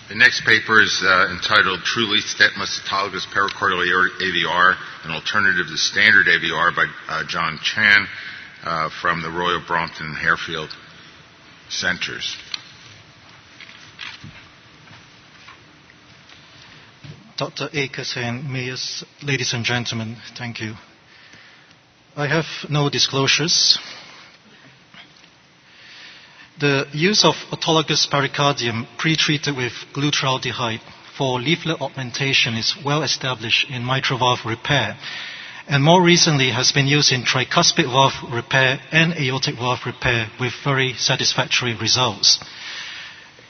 The next paper is entitled Truly Stentless Autologous Pericardial AVR, an Alternative to Standard AVR by John Chan from the Royal Brompton and Harefield Centers. Dr. Akers and Mayors, ladies and gentlemen, thank you. I have no disclosures. The use of autologous pericardium pre-treated with glutaraldehyde for leaflet augmentation is well established in mitral valve repair, and more recently has been used in tricuspid valve repair and aortic valve repair with very satisfactory results.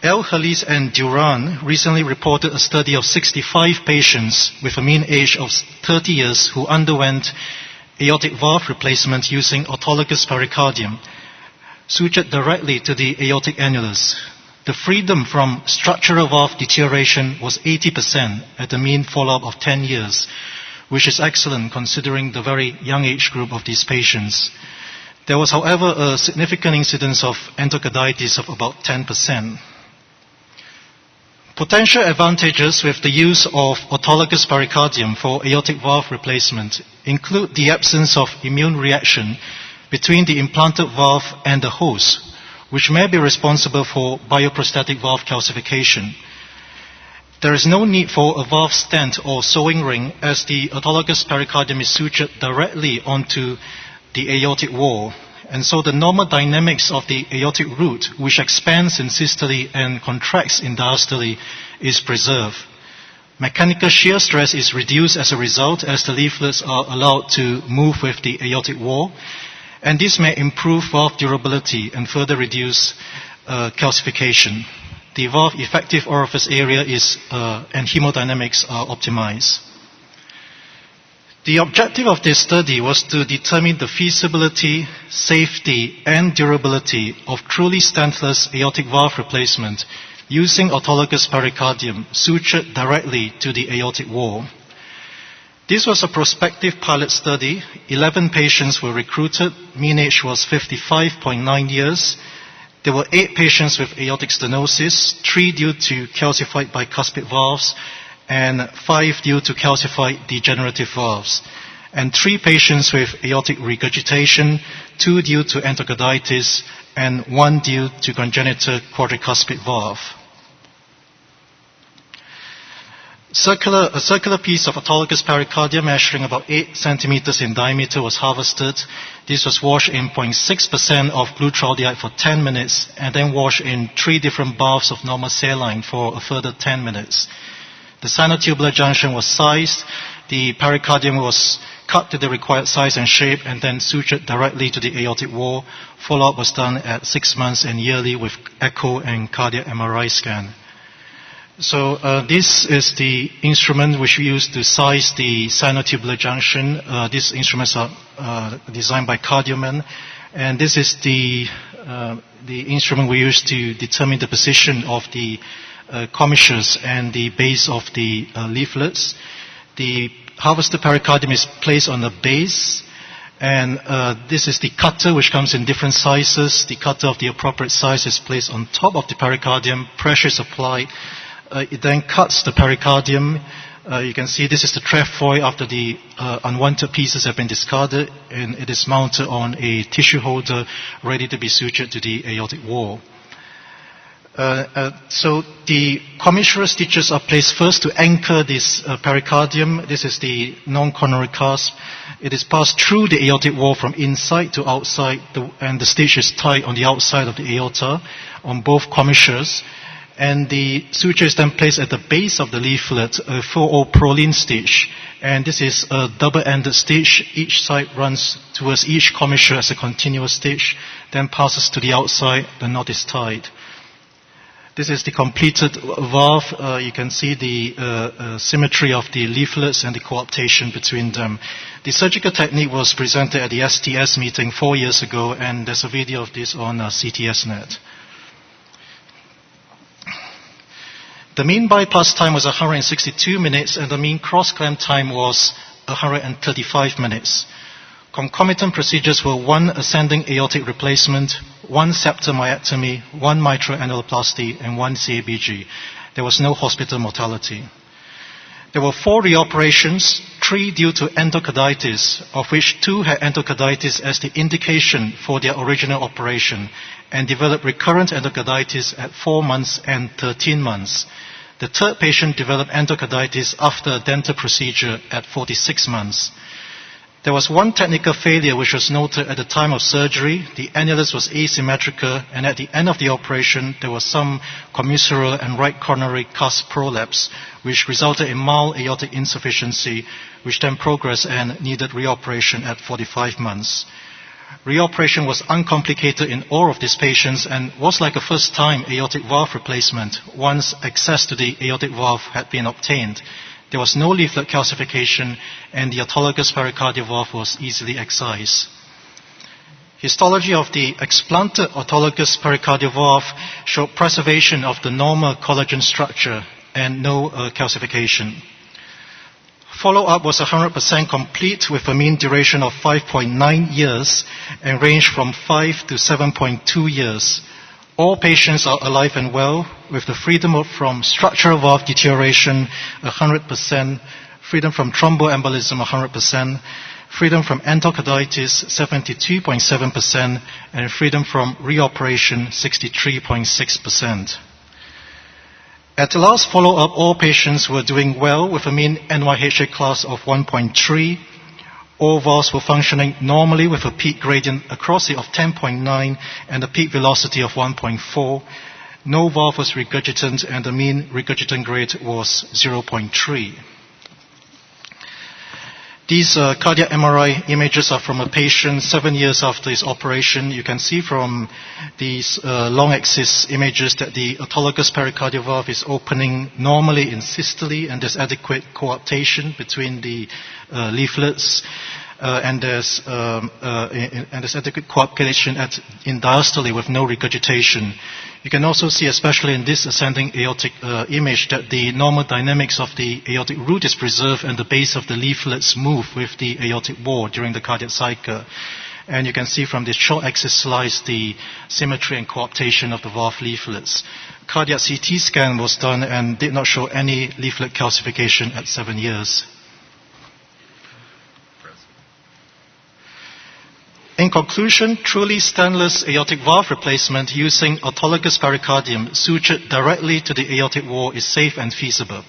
El Halis and Duran recently reported a study of 65 patients with a mean age of 30 years who underwent aortic valve replacement using autologous pericardium, sutured directly to the aortic annulus. The freedom from structural valve deterioration was 80% at a mean follow-up of 10 years, which is excellent considering the very young age group of these patients. There was, however, a significant incidence of endocarditis of about 10%. Potential advantages with the use of autologous pericardium for aortic valve replacement include the absence of immune reaction between the implanted valve and the host, which may be responsible for bioprosthetic valve calcification. There is no need for a valve stent or sewing ring, as the autologous pericardium is sutured directly onto the aortic wall, and so the normal dynamics of the aortic root, which expands in systole and contracts in diastole, is preserved. Mechanical shear stress is reduced as a result, as the leaflets are allowed to move with the aortic wall, and this may improve valve durability and further reduce calcification. The valve effective orifice area and hemodynamics are optimized. The objective of this study was to determine the feasibility, safety, and durability of truly stentless aortic valve replacement using autologous pericardium sutured directly to the aortic wall. This was a prospective pilot study. 11 patients were recruited. Mean age was 55.9 years. There were 8 patients with aortic stenosis, 3 due to calcified bicuspid valves, and 5 due to calcified degenerative valves, and 3 patients with aortic regurgitation, 2 due to endocarditis, and 1 due to congenital quadricuspid valve. A circular piece of autologous pericardium measuring about 8 centimeters in diameter was harvested. This was washed in 0.6% of glutaraldehyde for 10 minutes, and then washed in 3 different baths of normal saline for a further 10 minutes. The sinotubular junction was sized, the pericardium was cut to the required size and shape, and then sutured directly to the aortic wall. Follow-up was done at 6 months and yearly with echo and cardiac MRI scan. So this is the instrument which we use to size the sinotubular junction. These instruments are designed by CardioMen, and this is the instrument we use to determine the position of the commissures and the base of the leaflets. The harvested pericardium is placed on the base, and this is the cutter, which comes in different sizes. The cutter of the appropriate size is placed on top of the pericardium. Pressure is applied. It then cuts the pericardium. You can see this is the trefoil after the unwanted pieces have been discarded, and it is mounted on a tissue holder ready to be sutured to the aortic wall. So the commissural stitches are placed first to anchor this pericardium. This is the non-coronary clasp. It is passed through the aortic wall from inside to outside, and the stitch is tied on the outside of the aorta on both commissures. And the suture is then placed at the base of the leaflet, a 4/0 proline stitch. And this is a double-ended stitch. Each side runs towards each commissure as a continuous stitch, then passes to the outside. The knot is tied. This is the completed valve. You can see the symmetry of the leaflets and the coaptation between them. The surgical technique was presented at the STS meeting 4 years ago, and there's a video of this on CTSNet. The mean bypass time was 162 minutes, and the mean cross-clamp time was 135 minutes. Concomitant procedures were 1 ascending aortic replacement, 1 septal myectomy, 1 mitral annuloplasty, and 1 CABG. There was no hospital mortality. There were 4 reoperations, 3 due to endocarditis, of which 2 had endocarditis as the indication for their original operation and developed recurrent endocarditis at 4 months and 13 months. The 3rd patient developed endocarditis after a dental procedure at 46 months. There was 1 technical failure which was noted at the time of surgery. The annulus was asymmetrical, and at the end of the operation, there was some commissural and right coronary cusp prolapse, which resulted in mild aortic insufficiency, which then progressed and needed reoperation at 45 months. Reoperation was uncomplicated in all of these patients and was like a first-time aortic valve replacement once access to the aortic valve had been obtained. There was no leaflet calcification, and the autologous pericardial valve was easily excised. Histology of the explanted autologous pericardial valve showed preservation of the normal collagen structure and no calcification. Follow-up was 100% complete with a mean duration of 5.9 years and ranged from 5 to 7.2 years. All patients are alive and well, with the freedom from structural valve deterioration 100%, freedom from thromboembolism 100%, freedom from endocarditis 72.7%, and freedom from reoperation 63.6%. At the last follow-up, all patients were doing well with a mean NYHA class of 1.3. All valves were functioning normally with a peak gradient across it of 10.9 and a peak velocity of 1.4. No valve was regurgitant, and the mean regurgitant grade was 0.3. These cardiac MRI images are from a patient 7 years after his operation. You can see from these long axis images that the autologous pericardial valve is opening normally in systole, and there's adequate coaptation between the leaflets, and there's adequate coaptation in diastole with no regurgitation. You can also see, especially in this ascending aortic image, that the normal dynamics of the aortic root is preserved and the base of the leaflets move with the aortic wall during the cardiac cycle. And you can see from this short axis slice the symmetry and coaptation of the valve leaflets. Cardiac CT scan was done and did not show any leaflet calcification at 7 years. In conclusion, truly stentless aortic valve replacement using autologous pericardium sutured directly to the aortic wall is safe and feasible.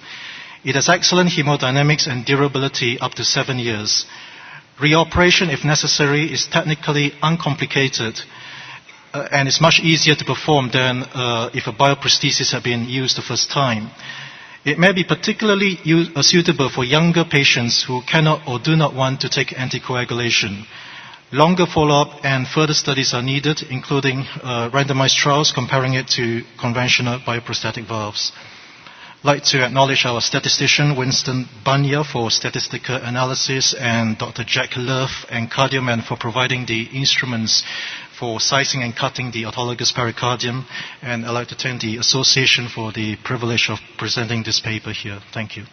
It has excellent hemodynamics and durability up to 7 years. Reoperation, if necessary, is technically uncomplicated and is much easier to perform than if a bioprosthesis had been used the first time. It may be particularly suitable for younger patients who cannot or do not want to take anticoagulation. Longer follow-up and further studies are needed, including randomized trials comparing it to conventional bioprosthetic valves. I'd like to acknowledge our statistician, Winston Banya, for statistical analysis, and Dr. Jack Love and Cardioman for providing the instruments for sizing and cutting the autologous pericardium. And I'd like to thank the association for the privilege of presenting this paper here. Thank you.